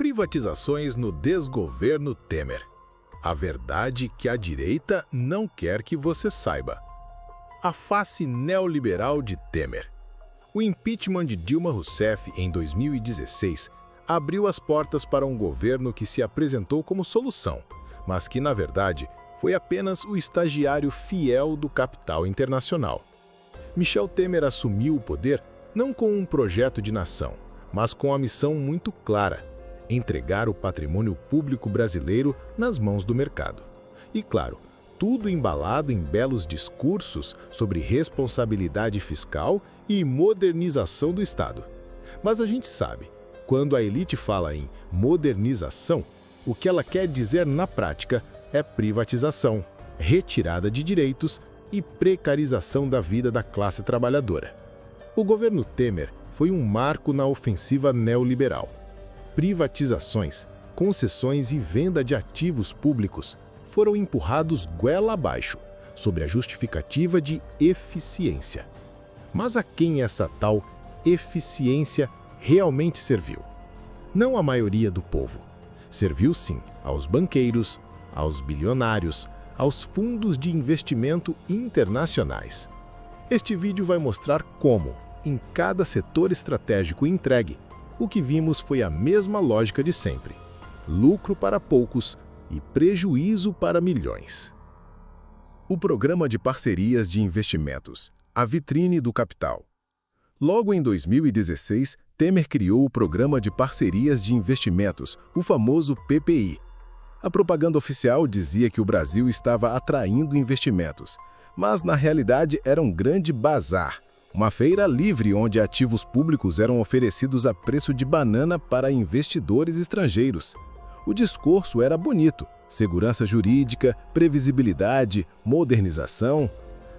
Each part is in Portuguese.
Privatizações no desgoverno Temer. A verdade que a direita não quer que você saiba. A face neoliberal de Temer. O impeachment de Dilma Rousseff em 2016 abriu as portas para um governo que se apresentou como solução, mas que, na verdade, foi apenas o estagiário fiel do capital internacional. Michel Temer assumiu o poder não com um projeto de nação, mas com a missão muito clara: entregar o patrimônio público brasileiro nas mãos do mercado. E, claro, tudo embalado em belos discursos sobre responsabilidade fiscal e modernização do Estado. Mas a gente sabe, quando a elite fala em modernização, o que ela quer dizer na prática é privatização, retirada de direitos e precarização da vida da classe trabalhadora. O governo Temer foi um marco na ofensiva neoliberal. Privatizações, concessões e venda de ativos públicos foram empurrados goela abaixo, sob a justificativa de eficiência. Mas a quem essa tal eficiência realmente serviu? Não à maioria do povo. Serviu sim aos banqueiros, aos bilionários, aos fundos de investimento internacionais. Este vídeo vai mostrar como, em cada setor estratégico entregue, o que vimos foi a mesma lógica de sempre: lucro para poucos e prejuízo para milhões. O Programa de Parcerias de Investimentos, a vitrine do capital. Logo em 2016, Temer criou o Programa de Parcerias de Investimentos, o famoso PPI. A propaganda oficial dizia que o Brasil estava atraindo investimentos, mas na realidade era um grande bazar, uma feira livre onde ativos públicos eram oferecidos a preço de banana para investidores estrangeiros. O discurso era bonito: segurança jurídica, previsibilidade, modernização.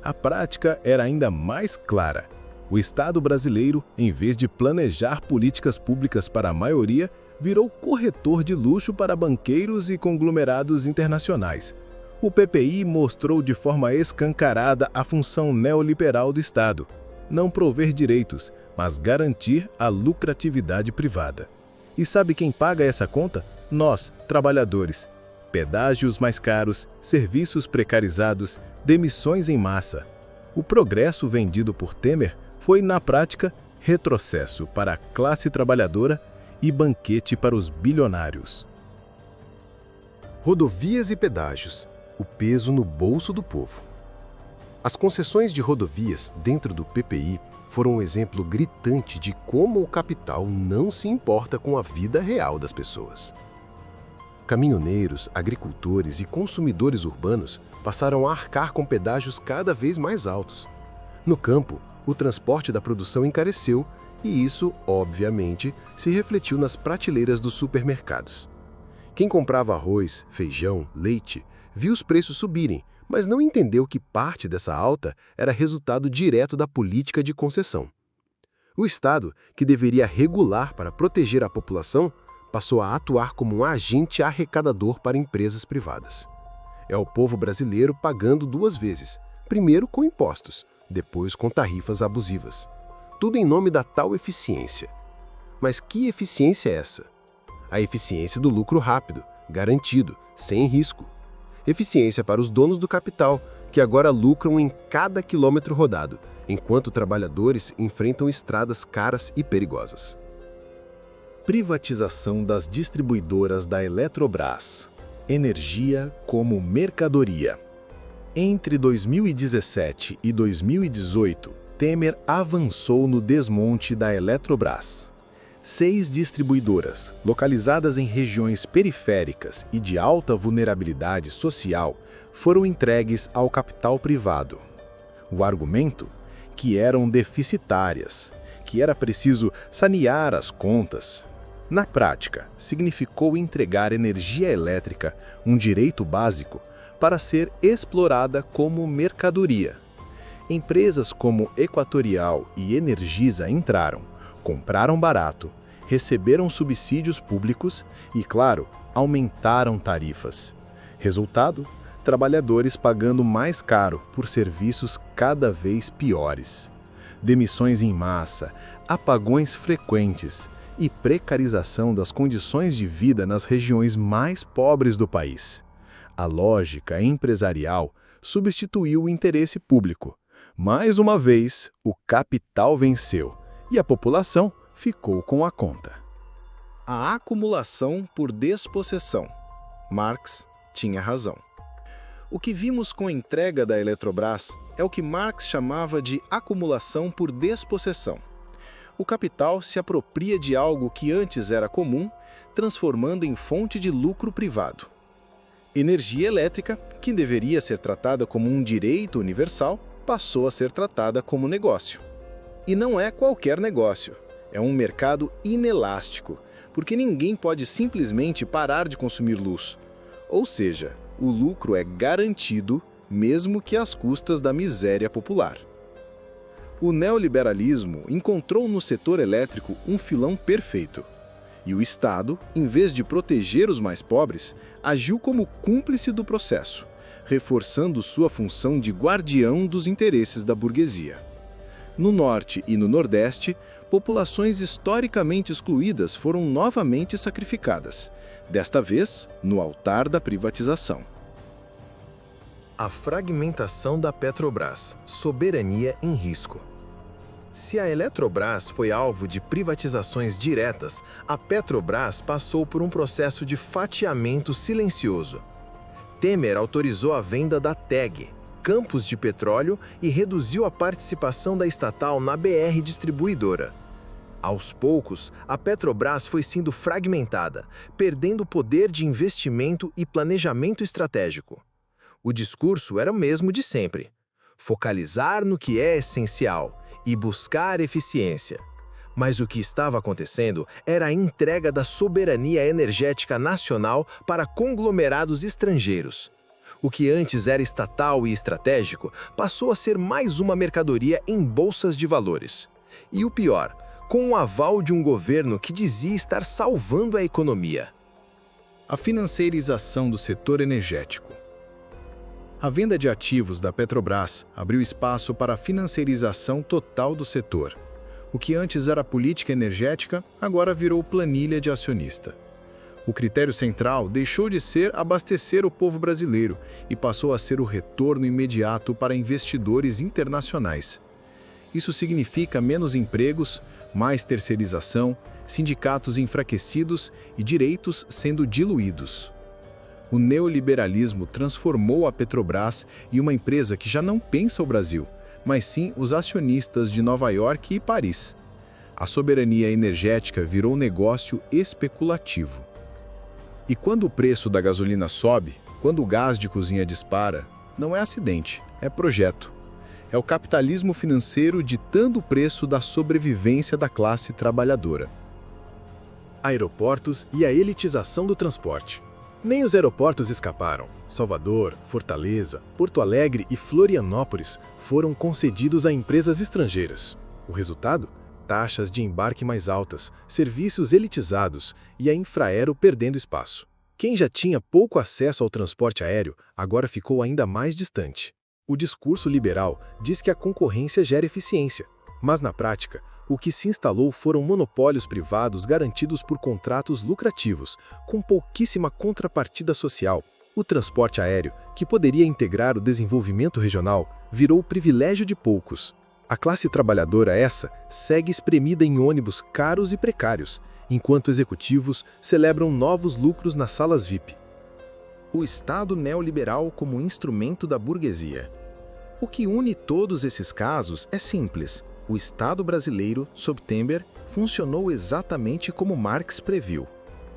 A prática era ainda mais clara. O Estado brasileiro, em vez de planejar políticas públicas para a maioria, virou corretor de luxo para banqueiros e conglomerados internacionais. O PPI mostrou de forma escancarada a função neoliberal do Estado: não prover direitos, mas garantir a lucratividade privada. E sabe quem paga essa conta? Nós, trabalhadores. Pedágios mais caros, serviços precarizados, demissões em massa. O progresso vendido por Temer foi, na prática, retrocesso para a classe trabalhadora e banquete para os bilionários. Rodovias e pedágios, o peso no bolso do povo. As concessões de rodovias dentro do PPI foram um exemplo gritante de como o capital não se importa com a vida real das pessoas. Caminhoneiros, agricultores e consumidores urbanos passaram a arcar com pedágios cada vez mais altos. No campo, o transporte da produção encareceu e isso, obviamente, se refletiu nas prateleiras dos supermercados. Quem comprava arroz, feijão, leite, viu os preços subirem, mas não entendeu que parte dessa alta era resultado direto da política de concessão. O Estado, que deveria regular para proteger a população, passou a atuar como um agente arrecadador para empresas privadas. É o povo brasileiro pagando duas vezes, primeiro com impostos, depois com tarifas abusivas. Tudo em nome da tal eficiência. Mas que eficiência é essa? A eficiência do lucro rápido, garantido, sem risco. Eficiência para os donos do capital, que agora lucram em cada quilômetro rodado, enquanto trabalhadores enfrentam estradas caras e perigosas. Privatização das distribuidoras da Eletrobras. Energia como mercadoria. Entre 2017 e 2018, Temer avançou no desmonte da Eletrobras. 6 distribuidoras, localizadas em regiões periféricas e de alta vulnerabilidade social, foram entregues ao capital privado. O argumento? Que eram deficitárias, que era preciso sanear as contas. Na prática, significou entregar energia elétrica, um direito básico, para ser explorada como mercadoria. Empresas como Equatorial e Energisa entraram, compraram barato, receberam subsídios públicos e, claro, aumentaram tarifas. Resultado? Trabalhadores pagando mais caro por serviços cada vez piores. Demissões em massa, apagões frequentes e precarização das condições de vida nas regiões mais pobres do país. A lógica empresarial substituiu o interesse público. Mais uma vez, o capital venceu e a população ficou com a conta. A acumulação por despossessão. Marx tinha razão. O que vimos com a entrega da Eletrobras é o que Marx chamava de acumulação por despossessão. O capital se apropria de algo que antes era comum, transformando em fonte de lucro privado. Energia elétrica, que deveria ser tratada como um direito universal, passou a ser tratada como negócio. E não é qualquer negócio, é um mercado inelástico, porque ninguém pode simplesmente parar de consumir luz. Ou seja, o lucro é garantido, mesmo que às custas da miséria popular. O neoliberalismo encontrou no setor elétrico um filão perfeito. E o Estado, em vez de proteger os mais pobres, agiu como cúmplice do processo, reforçando sua função de guardião dos interesses da burguesia. No Norte e no Nordeste, populações historicamente excluídas foram novamente sacrificadas, desta vez no altar da privatização. A fragmentação da Petrobras, soberania em risco. Se a Eletrobras foi alvo de privatizações diretas, a Petrobras passou por um processo de fatiamento silencioso. Temer autorizou a venda da TEG, Campos de Petróleo, e reduziu a participação da estatal na BR Distribuidora. Aos poucos, a Petrobras foi sendo fragmentada, perdendo poder de investimento e planejamento estratégico. O discurso era o mesmo de sempre: focalizar no que é essencial e buscar eficiência. Mas o que estava acontecendo era a entrega da soberania energética nacional para conglomerados estrangeiros. O que antes era estatal e estratégico passou a ser mais uma mercadoria em bolsas de valores. E o pior, com o aval de um governo que dizia estar salvando a economia. A financeirização do setor energético. A venda de ativos da Petrobras abriu espaço para a financeirização total do setor. O que antes era política energética, agora virou planilha de acionista. O critério central deixou de ser abastecer o povo brasileiro e passou a ser o retorno imediato para investidores internacionais. Isso significa menos empregos, mais terceirização, sindicatos enfraquecidos e direitos sendo diluídos. O neoliberalismo transformou a Petrobras em uma empresa que já não pensa o Brasil, mas sim os acionistas de Nova York e Paris. A soberania energética virou negócio especulativo. E quando o preço da gasolina sobe, quando o gás de cozinha dispara, não é acidente, é projeto. É o capitalismo financeiro ditando o preço da sobrevivência da classe trabalhadora. Aeroportos e a elitização do transporte. Nem os aeroportos escaparam. Salvador, Fortaleza, Porto Alegre e Florianópolis foram concedidos a empresas estrangeiras. O resultado? Taxas de embarque mais altas, serviços elitizados e a Infraero perdendo espaço. Quem já tinha pouco acesso ao transporte aéreo, agora ficou ainda mais distante. O discurso liberal diz que a concorrência gera eficiência, mas na prática, o que se instalou foram monopólios privados garantidos por contratos lucrativos, com pouquíssima contrapartida social. O transporte aéreo, que poderia integrar o desenvolvimento regional, virou privilégio de poucos. A classe trabalhadora segue espremida em ônibus caros e precários, enquanto executivos celebram novos lucros nas salas VIP. O Estado neoliberal como instrumento da burguesia. O que une todos esses casos é simples. O Estado brasileiro, sob Temer, funcionou exatamente como Marx previu,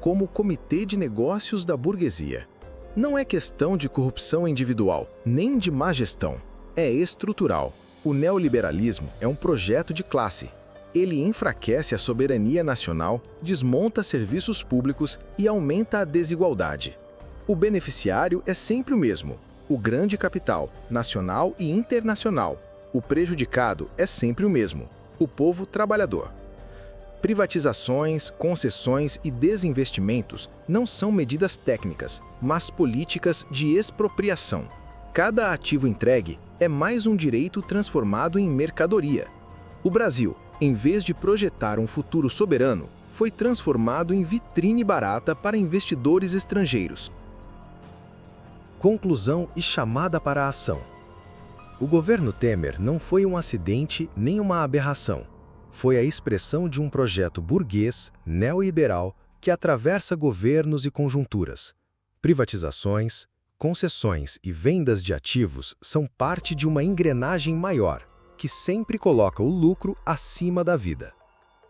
como comitê de negócios da burguesia. Não é questão de corrupção individual, nem de má gestão. É estrutural. O neoliberalismo é um projeto de classe. Ele enfraquece a soberania nacional, desmonta serviços públicos e aumenta a desigualdade. O beneficiário é sempre o mesmo: o grande capital, nacional e internacional. O prejudicado é sempre o mesmo: o povo trabalhador. Privatizações, concessões e desinvestimentos não são medidas técnicas, mas políticas de expropriação. Cada ativo entregue é mais um direito transformado em mercadoria. O Brasil, em vez de projetar um futuro soberano, foi transformado em vitrine barata para investidores estrangeiros. Conclusão e chamada para a ação. O governo Temer não foi um acidente nem uma aberração. Foi a expressão de um projeto burguês, neoliberal, que atravessa governos e conjunturas. Privatizações, concessões e vendas de ativos são parte de uma engrenagem maior, que sempre coloca o lucro acima da vida.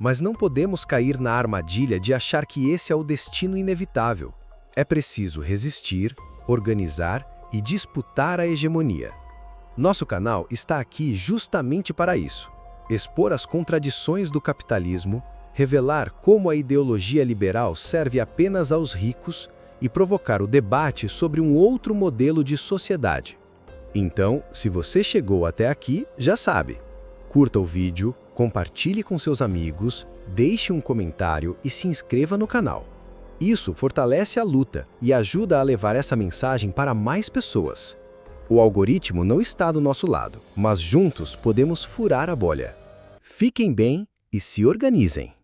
Mas não podemos cair na armadilha de achar que esse é o destino inevitável. É preciso resistir, organizar e disputar a hegemonia. Nosso canal está aqui justamente para isso: expor as contradições do capitalismo, revelar como a ideologia liberal serve apenas aos ricos e provocar o debate sobre um outro modelo de sociedade. Então, se você chegou até aqui, já sabe. Curta o vídeo, compartilhe com seus amigos, deixe um comentário e se inscreva no canal. Isso fortalece a luta e ajuda a levar essa mensagem para mais pessoas. O algoritmo não está do nosso lado, mas juntos podemos furar a bolha. Fiquem bem e se organizem.